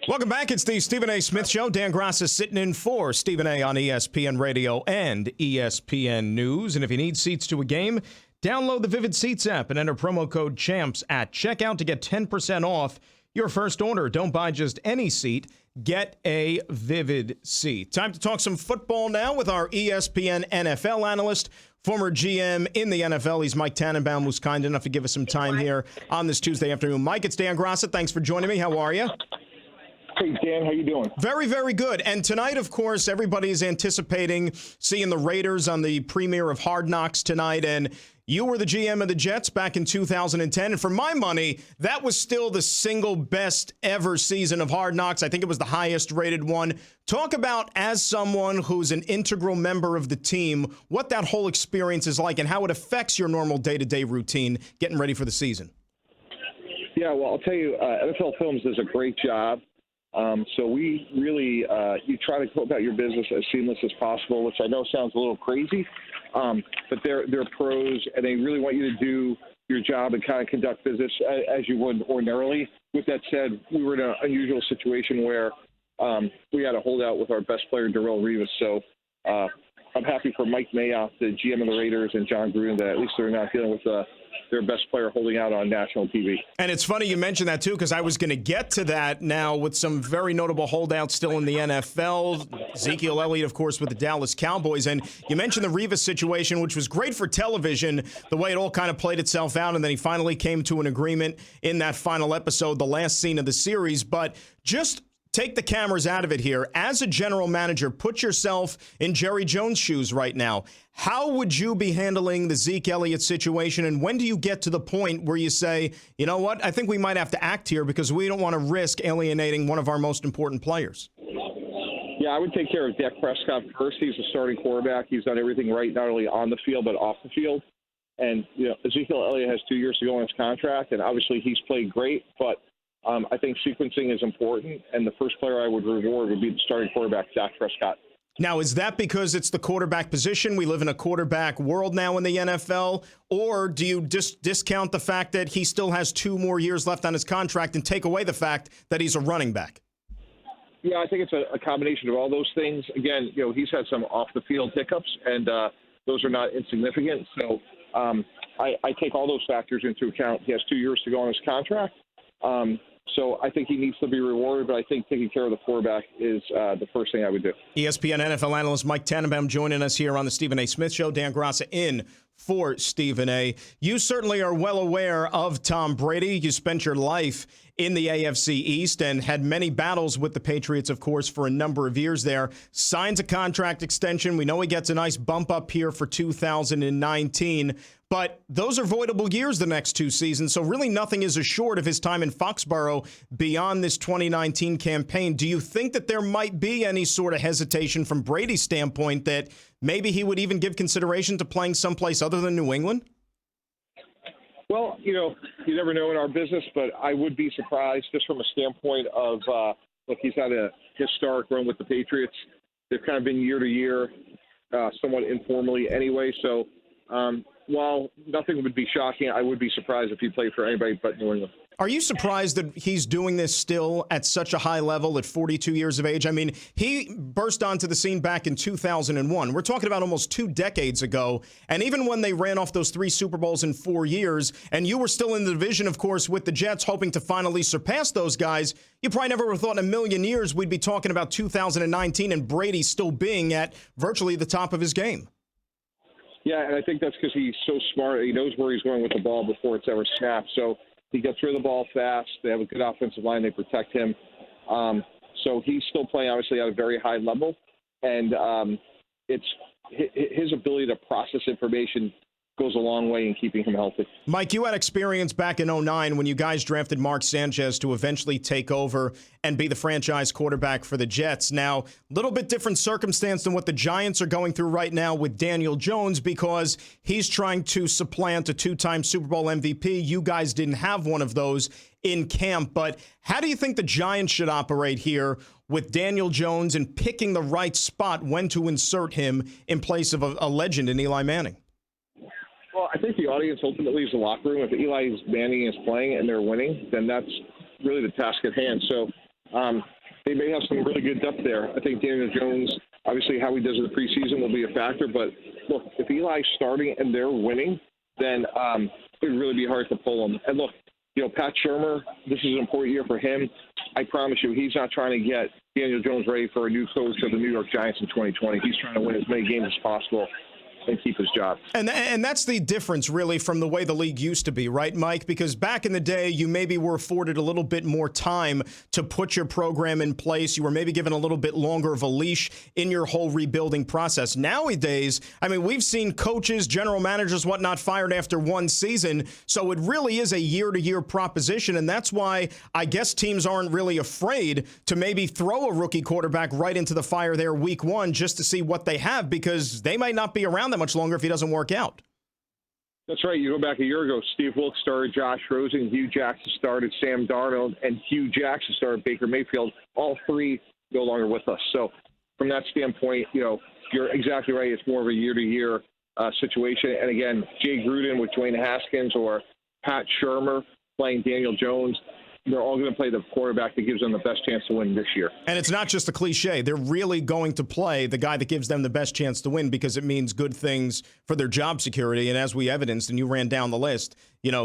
Welcome back. It's the Stephen A. Smith Show. Dan Grass is sitting in for Stephen A. on ESPN Radio and ESPN News. And if you need seats to a game, download the Vivid Seats app and enter promo code CHAMPS at checkout to get 10% off your first order. Don't buy just any seat. Get a Vivid seat. Time to talk some football now with our ESPN NFL analyst, former GM in the NFL. He's Mike Tannenbaum, who's kind enough to give us some time here on this Tuesday afternoon. Mike, it's Dan Grass. Thanks for joining me. How are you? Hey, Dan, how you doing? Very, very good. And tonight, of course, everybody is anticipating seeing the Raiders on the premiere of Hard Knocks tonight. And you were the GM of the Jets back in 2010. And for my money, that was still the single best ever season of Hard Knocks. I think it was the highest rated one. Talk about, as someone who's an integral member of the team, what that whole experience is like and how it affects your normal day-to-day routine getting ready for the season. Yeah, well, I'll tell you, NFL Films does a great job. So we really, you try to go about your business as seamless as possible, which I know sounds a little crazy, but they're pros, and they really want you to do your job and kind of conduct business as you would ordinarily. With that said, we were in an unusual situation where we had a holdout with our best player, Darrelle Revis. So I'm happy for Mike Mayock, the GM of the Raiders, and John Gruden, that at least they're not dealing with their best player holding out on national TV. And it's funny you mentioned that, too, because I was going to get to that now with some very notable holdouts still in the NFL. Ezekiel Elliott, of course, with the Dallas Cowboys. And you mentioned the Revis situation, which was great for television, the way it all kind of played itself out. And then he finally came to an agreement in that final episode, the last scene of the series. But just take the cameras out of it here. As a general manager, put yourself in Jerry Jones' shoes right now. How would you be handling the Zeke Elliott situation, and when do you get to the point where you say, you know what, I think we might have to act here because we don't want to risk alienating one of our most important players? Yeah, I would take care of Dak Prescott first. He's a starting quarterback. He's done everything right, not only on the field but off the field. And, you know, Ezekiel Elliott has 2 years to go on his contract, and obviously he's played great, but I think sequencing is important, and the first player I would reward would be the starting quarterback, Dak Prescott. Now, is that because it's the quarterback position? We live in a quarterback world now in the NFL, or do you just discount the fact that he still has 2 more years left on his contract and take away the fact that he's a running back? Yeah, I think it's a combination of all those things. Again, you know, he's had some off-the-field hiccups, and those are not insignificant. So I take all those factors into account. He has 2 years to go on his contract. So I think he needs to be rewarded, but I think taking care of the quarterback is the first thing I would do. ESPN NFL analyst Mike Tannenbaum joining us here on the Stephen A. Smith Show. Dan Graca in for Stephen A. You certainly are well aware of Tom Brady. You spent your life in the AFC East and had many battles with the Patriots, of course, for a number of years there. Signs a contract extension. We know he gets a nice bump up here for 2019. But those are voidable years the next 2 seasons, so really nothing is assured of his time in Foxborough beyond this 2019 campaign. Do you think that there might be any sort of hesitation from Brady's standpoint that maybe he would even give consideration to playing someplace other than New England? Well, you know, you never know in our business, but I would be surprised just from a standpoint of, look, he's had a historic run with the Patriots. They've kind of been year to year, somewhat informally anyway, so while nothing would be shocking, I would be surprised if he played for anybody but New England. Are you surprised that he's doing this still at such a high level at 42 years of age? I mean, he burst onto the scene back in 2001. We're talking about almost 2 decades ago. And even when they ran off those 3 Super Bowls in 4 years, and you were still in the division, of course, with the Jets, hoping to finally surpass those guys, you probably never would have thought in a million years we'd be talking about 2019 and Brady still being at virtually the top of his game. Yeah, and I think that's because he's so smart. He knows where he's going with the ball before it's ever snapped. So he gets rid of the ball fast. They have a good offensive line. They protect him. So he's still playing, obviously, at a very high level. And it's his ability to process information goes a long way in keeping him healthy. Mike, you had experience back in 2009 when you guys drafted Mark Sanchez to eventually take over and be the franchise quarterback for the Jets. Now, a little bit different circumstance than what the Giants are going through right now with Daniel Jones because he's trying to supplant a 2-time Super Bowl MVP. You guys didn't have one of those in camp, but how do you think the Giants should operate here with Daniel Jones and picking the right spot when to insert him in place of a legend in Eli Manning? Well, I think the audience ultimately is the locker room. If Eli Manning is playing and they're winning, then that's really the task at hand. So they may have some really good depth there. I think Daniel Jones, obviously how he does in the preseason will be a factor. But, look, if Eli's starting and they're winning, then it would really be hard to pull him. And, look, Pat Shurmur, this is an important year for him. I promise you, he's not trying to get Daniel Jones ready for a new coach of the New York Giants in 2020. He's trying to win as many games as possible and keep his job. And that's the difference, really, from the way the league used to be, right, Mike? Because back in the day, you maybe were afforded a little bit more time to put your program in place. You were maybe given a little bit longer of a leash in your whole rebuilding process. Nowadays, I mean, we've seen coaches, general managers, whatnot, fired after one season. So it really is a year-to-year proposition. And that's why I guess teams aren't really afraid to maybe throw a rookie quarterback right into the fire there week one just to see what they have, because they might not be around that much longer if he doesn't work out. That's right. You go back a year ago, Steve Wilkes started Josh Rosen, Hugh Jackson started Sam Darnold, and Hugh Jackson started Baker Mayfield. All three no longer with us. So from that standpoint, you're exactly right. It's more of a year-to-year situation. And again, Jay Gruden with Dwayne Haskins or Pat Shurmur playing Daniel Jones, they're all going to play the quarterback that gives them the best chance to win this year. And it's not just a cliche. They're really going to play the guy that gives them the best chance to win, because it means good things for their job security. And as we evidenced, and you ran down the list,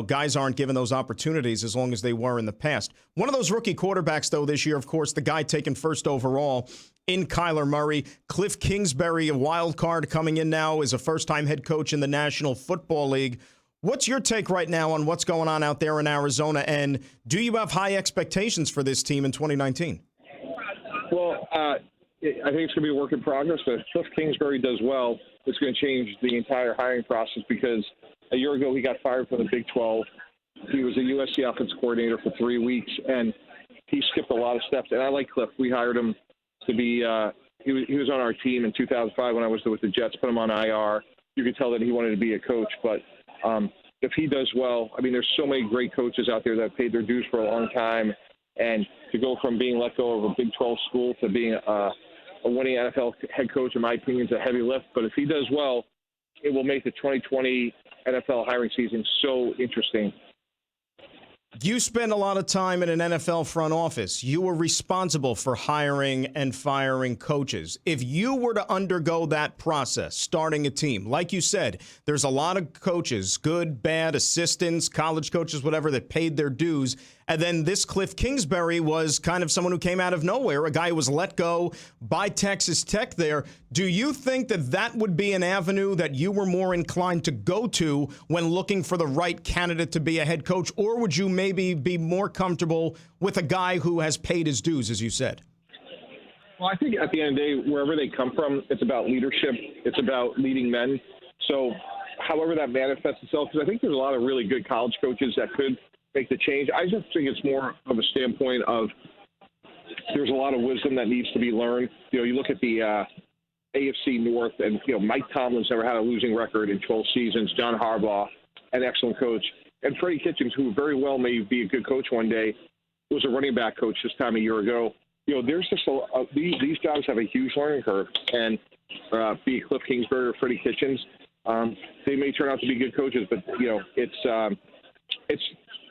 guys aren't given those opportunities as long as they were in the past. One of those rookie quarterbacks, though, this year, of course, the guy taken first overall in Kyler Murray. Cliff Kingsbury, a wild card coming in now, is a first-time head coach in the National Football League. What's your take right now on what's going on out there in Arizona, and do you have high expectations for this team in 2019? Well, I think it's going to be a work in progress, but if Cliff Kingsbury does well, it's going to change the entire hiring process, because a year ago he got fired from the Big 12. He was a USC offensive coordinator for 3 weeks, and he skipped a lot of steps. And I like Cliff. We hired him to be he was on our team in 2005 when I was with the Jets, put him on IR. You could tell that he wanted to be a coach, but if he does well, I mean, there's so many great coaches out there that have paid their dues for a long time, and to go from being let go of a Big 12 school to being a winning NFL head coach, in my opinion, is a heavy lift. But if he does well, it will make the 2020 NFL hiring season so interesting. You spend a lot of time in an NFL front office. You were responsible for hiring and firing coaches. If you were to undergo that process, starting a team, like you said, there's a lot of coaches, good, bad, assistants, college coaches, whatever, that paid their dues. And then this Cliff Kingsbury was kind of someone who came out of nowhere, a guy who was let go by Texas Tech there. Do you think that that would be an avenue that you were more inclined to go to when looking for the right candidate to be a head coach? Or would you maybe be more comfortable with a guy who has paid his dues, as you said? Well, I think at the end of the day, wherever they come from, it's about leadership. It's about leading men. So however that manifests itself, because I think there's a lot of really good college coaches that could make the change. I just think it's more of a standpoint of there's a lot of wisdom that needs to be learned. You look at the AFC North, and Mike Tomlin's never had a losing record in 12 seasons. John Harbaugh, an excellent coach, and Freddie Kitchens, who very well may be a good coach one day, was a running back coach this time a year ago. There's just these guys have a huge learning curve, and be it Cliff Kingsbury or Freddie Kitchens, they may turn out to be good coaches, but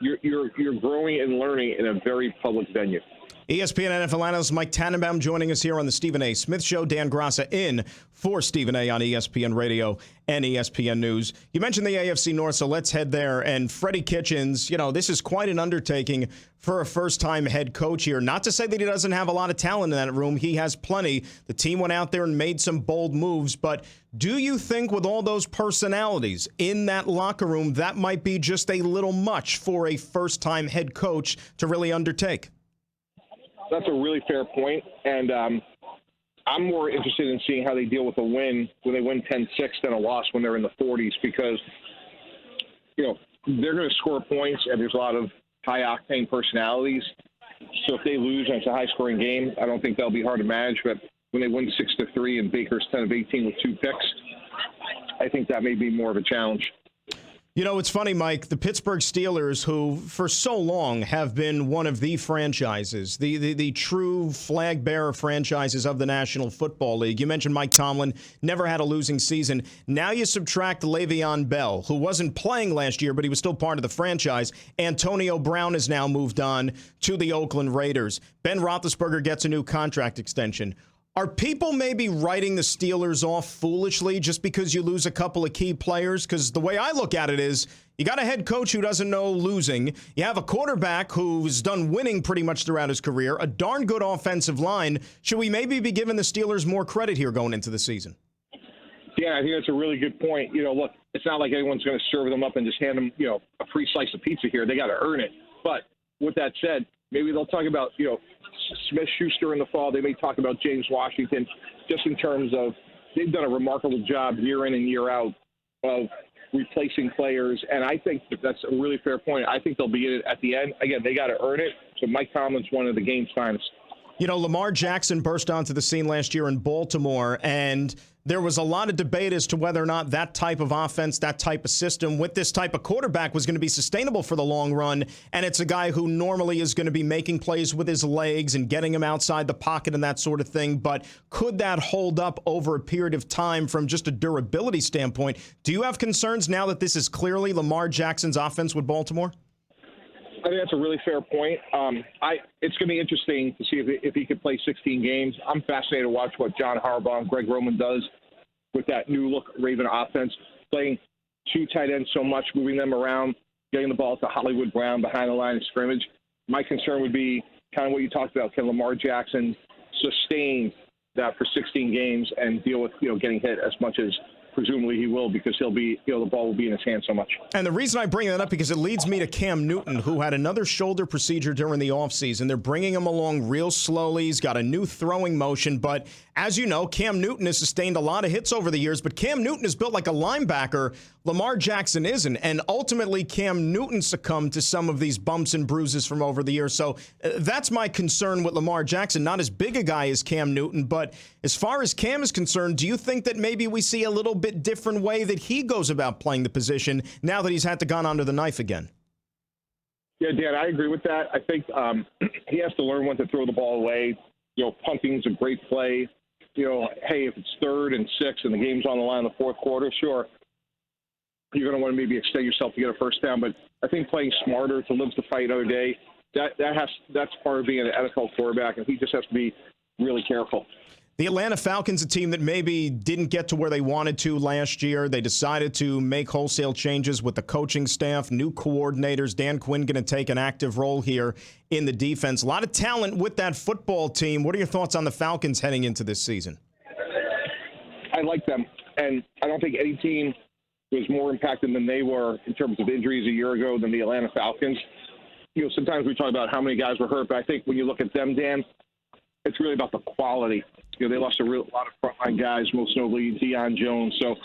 you're growing and learning in a very public venue. ESPN NFL analyst Mike Tannenbaum joining us here on the Stephen A. Smith Show. Dan Grassa in for Stephen A. on ESPN Radio and ESPN News. You mentioned the AFC North, so let's head there. And Freddie Kitchens, this is quite an undertaking for a first-time head coach here. Not to say that he doesn't have a lot of talent in that room. He has plenty. The team went out there and made some bold moves. But do you think with all those personalities in that locker room, that might be just a little much for a first-time head coach to really undertake? That's a really fair point, and I'm more interested in seeing how they deal with a win when they win 10-6 than a loss when they're in the 40s, because they're going to score points, and there's a lot of high-octane personalities. So if they lose and it's a high-scoring game, I don't think they'll be hard to manage. But when they win 6-3 and Baker's 10 of 18 with 2 picks, I think that may be more of a challenge. You know, it's funny, Mike, the Pittsburgh Steelers, who for so long have been one of the franchises, the true flag bearer franchises of the National Football League. You mentioned Mike Tomlin, never had a losing season. Now you subtract Le'Veon Bell, who wasn't playing last year, but he was still part of the franchise. Antonio Brown has now moved on to the Oakland Raiders. Ben Roethlisberger gets a new contract extension. Are people maybe writing the Steelers off foolishly just because you lose a couple of key players? Because the way I look at it is you got a head coach who doesn't know losing. You have a quarterback who's done winning pretty much throughout his career, a darn good offensive line. Should we maybe be giving the Steelers more credit here going into the season? Yeah, I think that's a really good point. Look, it's not like anyone's going to serve them up and just hand them, a free slice of pizza here. They got to earn it. But with that said, maybe they'll talk about, Smith-Schuster in the fall. They may talk about James Washington just in terms of they've done a remarkable job year in and year out of replacing players. And I think that's a really fair point. I think they'll be in it at the end. Again, they got to earn it. So Mike Tomlin's one of the game's finest. You know, Lamar Jackson burst onto the scene last year in Baltimore, and there was a lot of debate as to whether or not that type of offense, that type of system with this type of quarterback was going to be sustainable for the long run. And it's a guy who normally is going to be making plays with his legs and getting him outside the pocket and that sort of thing. But could that hold up over a period of time from just a durability standpoint? Do you have concerns now that this is clearly Lamar Jackson's offense with Baltimore? I think that's a really fair point. It's going to be interesting to see if he could play 16 games. I'm fascinated to watch what John Harbaugh and Greg Roman does with that new look Raven offense, playing two tight ends so much, moving them around, getting the ball to Hollywood Brown behind the line of scrimmage. My concern would be kind of what you talked about. Can Lamar Jackson sustain that for 16 games and deal with, getting hit as much as presumably he will, because he'll be, the ball will be in his hand so much. And the reason I bring that up, because it leads me to Cam Newton, who had another shoulder procedure during the offseason. They're bringing him along real slowly. He's got a new throwing motion. But as you know, Cam Newton has sustained a lot of hits over the years, but Cam Newton is built like a linebacker. Lamar Jackson isn't. And ultimately, Cam Newton succumbed to some of these bumps and bruises from over the years. So that's my concern with Lamar Jackson. Not as big a guy as Cam Newton, but as far as Cam is concerned, do you think that maybe we see a little bit different way that he goes about playing the position now that he's had to gone under the knife again? Yeah, Dan, I agree with that. I think he has to learn when to throw the ball away. Punting's a great play. Hey, if it's 3rd and 6 and the game's on the line in the fourth quarter, sure, you're going to want to maybe extend yourself to get a first down. But I think playing smarter to live to fight another day, that's part of being an NFL quarterback, and he just has to be really careful. The Atlanta Falcons, a team that maybe didn't get to where they wanted to last year. They decided to make wholesale changes with the coaching staff, new coordinators. Dan Quinn going to take an active role here in the defense. A lot of talent with that football team. What are your thoughts on the Falcons heading into this season? I like them, and I don't think any team was more impacted than they were in terms of injuries a year ago than the Atlanta Falcons. Sometimes we talk about how many guys were hurt, but I think when you look at them, Dan, it's really about the quality. They lost a lot of frontline guys, most notably Deion Jones. So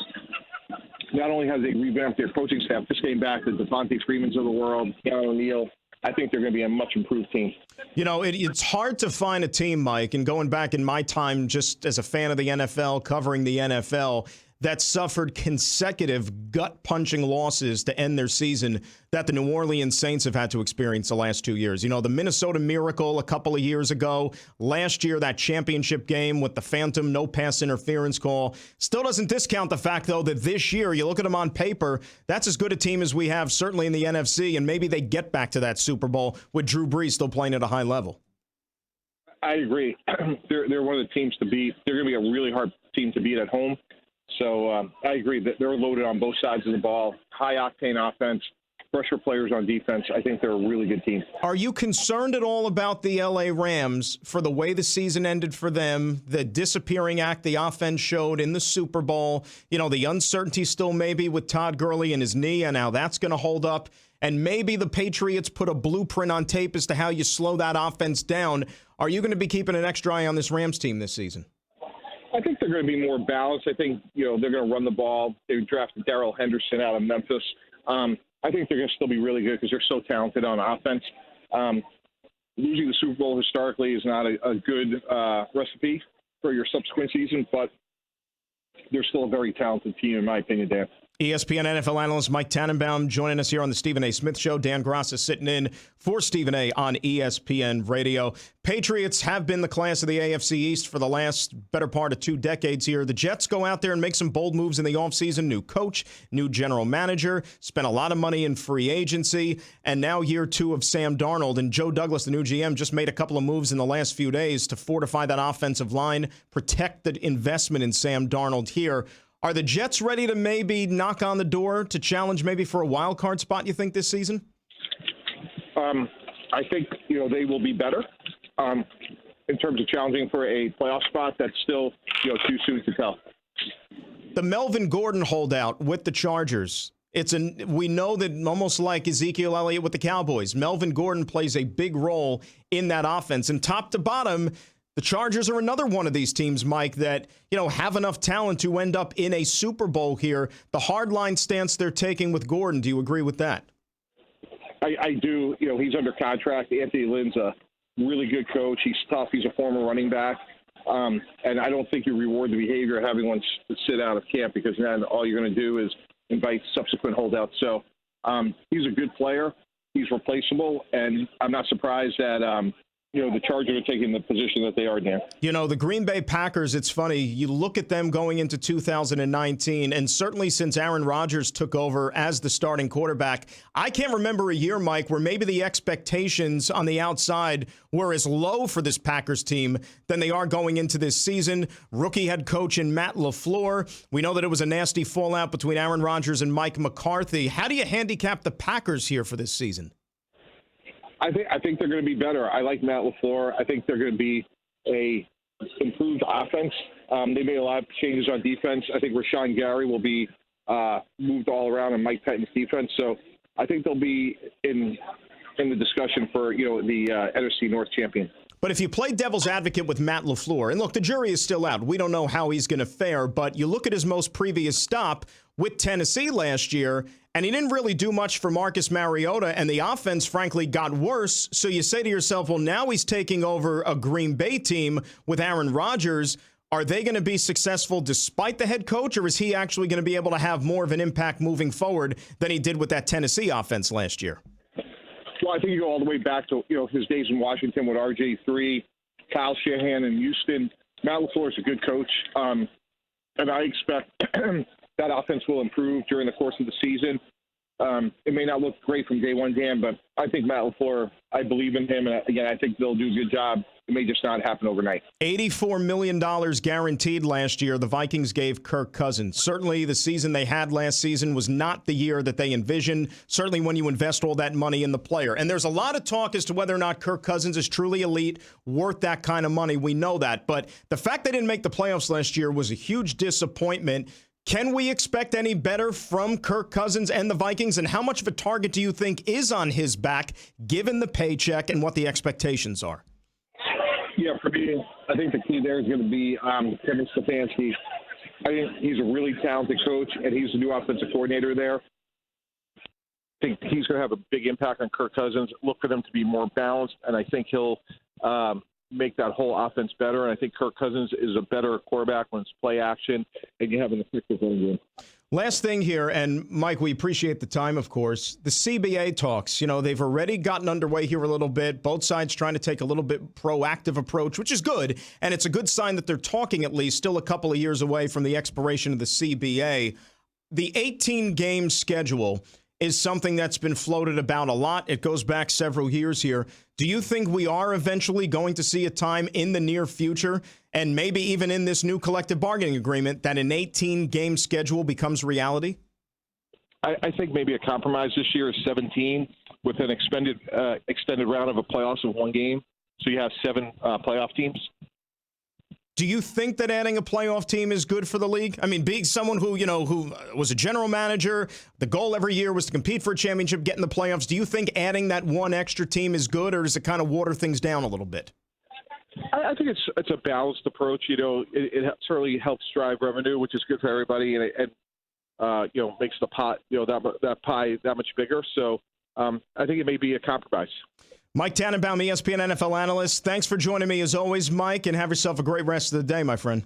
not only have they revamped their coaching staff, just getting back to Devontae Freeman's of the world, Keanu O'Neal, I think they're going to be a much improved team. It's hard to find a team, Mike, and going back in my time just as a fan of the NFL, covering the NFL, that suffered consecutive gut-punching losses to end their season that the New Orleans Saints have had to experience the last 2 years. The Minnesota Miracle a couple of years ago. Last year, that championship game with the phantom no-pass interference call. Still doesn't discount the fact, though, that this year, you look at them on paper, that's as good a team as we have, certainly in the NFC, and maybe they get back to that Super Bowl with Drew Brees still playing at a high level. I agree. They're one of the teams to beat. They're going to be a really hard team to beat at home. So I agree that they're loaded on both sides of the ball, high-octane offense, pressure players on defense. I think they're a really good team. Are you concerned at all about the L.A. Rams for the way the season ended for them, the disappearing act the offense showed in the Super Bowl, the uncertainty still maybe with Todd Gurley and his knee and how that's going to hold up, and maybe the Patriots put a blueprint on tape as to how you slow that offense down? Are you going to be keeping an extra eye on this Rams team this season? I think they're going to be more balanced. I think, they're going to run the ball. They drafted Darrell Henderson out of Memphis. I think they're going to still be really good because they're so talented on offense. Losing the Super Bowl historically is not a good recipe for your subsequent season, but they're still a very talented team, in my opinion, Dan. ESPN NFL analyst Mike Tannenbaum joining us here on the Stephen A. Smith Show. Dan Grassa sitting in for Stephen A. on ESPN Radio. Patriots have been the class of the AFC East for the last better part of 2 decades here. The Jets go out there and make some bold moves in the offseason. New coach, new general manager, spent a lot of money in free agency, and now year 2 of Sam Darnold. And Joe Douglas, the new GM, just made a couple of moves in the last few days to fortify that offensive line, protect the investment in Sam Darnold here. Are the Jets ready to maybe knock on the door to challenge maybe for a wild card spot, you think, this season? I think, they will be better in terms of challenging for a playoff spot. That's still, too soon to tell. The Melvin Gordon holdout with the Chargers. We know that almost like Ezekiel Elliott with the Cowboys, Melvin Gordon plays a big role in that offense. And top to bottom, the Chargers are another one of these teams, Mike, that, have enough talent to end up in a Super Bowl here. The hardline stance they're taking with Gordon, do you agree with that? I do. He's under contract. Anthony Lynn's a really good coach. He's tough. He's a former running back. And I don't think you reward the behavior of having one sit out of camp, because then all you're going to do is invite subsequent holdouts. So he's a good player. He's replaceable. And I'm not surprised that the Chargers are taking the position that they are, Dan. The Green Bay Packers, it's funny. You look at them going into 2019, and certainly since Aaron Rodgers took over as the starting quarterback, I can't remember a year, Mike, where maybe the expectations on the outside were as low for this Packers team than they are going into this season. Rookie head coach in Matt LaFleur. We know that it was a nasty fallout between Aaron Rodgers and Mike McCarthy. How do you handicap the Packers here for this season? I think they're going to be better. I like Matt LaFleur. I think they're going to be a improved offense. They made a lot of changes on defense. I think Rashawn Gary will be moved all around in Mike Pettine's defense. So I think they'll be in the discussion for the NFC North champion. But if you play devil's advocate with Matt LaFleur, and look, the jury is still out. We don't know how he's going to fare, but you look at his most previous stop with Tennessee last year, and he didn't really do much for Marcus Mariota, and the offense, frankly, got worse. So you say to yourself, well, now he's taking over a Green Bay team with Aaron Rodgers. Are they going to be successful despite the head coach, or is he actually going to be able to have more of an impact moving forward than he did with that Tennessee offense last year? Well, I think you go all the way back to his days in Washington with RJ3, Kyle Shanahan in Houston. Matt LaFleur is a good coach, and I expect that offense will improve during the course of the season. It may not look great from day one, Dan, but I think Matt LaFleur, I believe in him, and again, I think they'll do a good job. It may just not happen overnight. $84 million guaranteed last year the Vikings gave Kirk Cousins. Certainly the season they had last season was not the year that they envisioned, certainly when you invest all that money in the player. And there's a lot of talk as to whether or not Kirk Cousins is truly elite, worth that kind of money. We know that. But the fact they didn't make the playoffs last year was a huge disappointment. Can we expect any better from Kirk Cousins and the Vikings? And how much of a target do you think is on his back, given the paycheck and what the expectations are? Yeah, for me, I think the key there is going to be Kevin Stefanski. I think he's a really talented coach, and he's the new offensive coordinator there. I think he's going to have a big impact on Kirk Cousins, look for them to be more balanced, and I think he'll make that whole offense better. And I think Kirk Cousins is a better quarterback when it's play action and you have an effective running game. Last thing here, and Mike, we appreciate the time, of course. The CBA talks, they've already gotten underway here a little bit. Both sides trying to take a little bit proactive approach, which is good. And it's a good sign that they're talking, at least, still a couple of years away from the expiration of the CBA. The 18-game schedule is something that's been floated about a lot. It goes back several years here. Do you think we are eventually going to see a time in the near future, and maybe even in this new collective bargaining agreement, that an 18-game schedule becomes reality? I think maybe a compromise this year is 17 with an extended round of a playoffs of one game. So you have 7 playoff teams. Do you think that adding a playoff team is good for the league? I mean, being someone who was a general manager, the goal every year was to compete for a championship, get in the playoffs. Do you think adding that one extra team is good, or does it kind of water things down a little bit? I think it's a balanced approach. It certainly helps drive revenue, which is good for everybody, and makes the pot, that pie that much bigger. So I think it may be a compromise. Mike Tannenbaum, ESPN NFL analyst. Thanks for joining me as always, Mike, and have yourself a great rest of the day, my friend.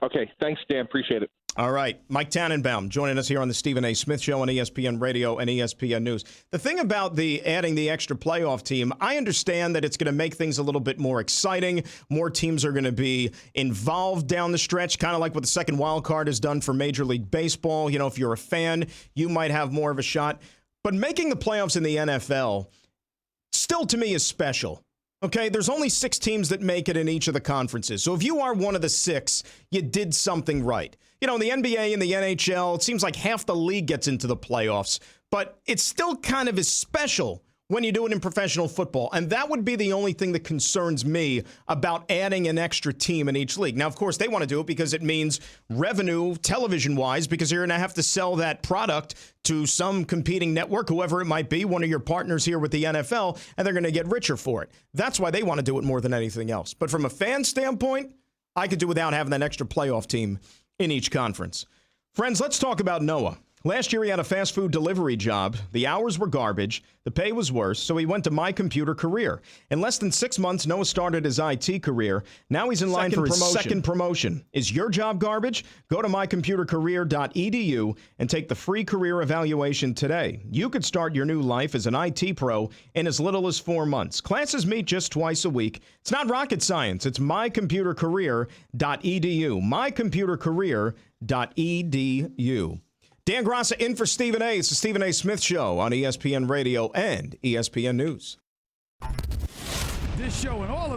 Okay. Thanks, Dan. Appreciate it. All right. Mike Tannenbaum joining us here on the Stephen A. Smith Show on ESPN Radio and ESPN News. The thing about the adding the extra playoff team, I understand that it's going to make things a little bit more exciting. More teams are going to be involved down the stretch, kind of like what the second wild card has done for Major League Baseball. You know, if you're a fan, you might have more of a shot. But making the playoffs in the NFL still, to me, is special. Okay, there's only 6 teams that make it in each of the conferences. So if you are one of the 6, you did something right. You know, in the NBA and the NHL, it seems like half the league gets into the playoffs, but it still kind of is special when you do it in professional football. And that would be the only thing that concerns me about adding an extra team in each league. Now, of course, they want to do it because it means revenue television-wise, because you're going to have to sell that product to some competing network, whoever it might be, one of your partners here with the NFL, and they're going to get richer for it. That's why they want to do it more than anything else. But from a fan standpoint, I could do without having that extra playoff team in each conference. Friends, let's talk about Noah. Last year, he had a fast food delivery job. The hours were garbage. The pay was worse, so he went to My Computer Career. In less than 6 months, Noah started his IT career. Now he's in line for his second promotion. Is your job garbage? Go to mycomputercareer.edu and take the free career evaluation today. You could start your new life as an IT pro in as little as 4 months. Classes meet just twice a week. It's not rocket science. It's mycomputercareer.edu. mycomputercareer.edu. Dan Grassa in for Stephen A. It's the Stephen A. Smith Show on ESPN Radio and ESPN News. This show and all of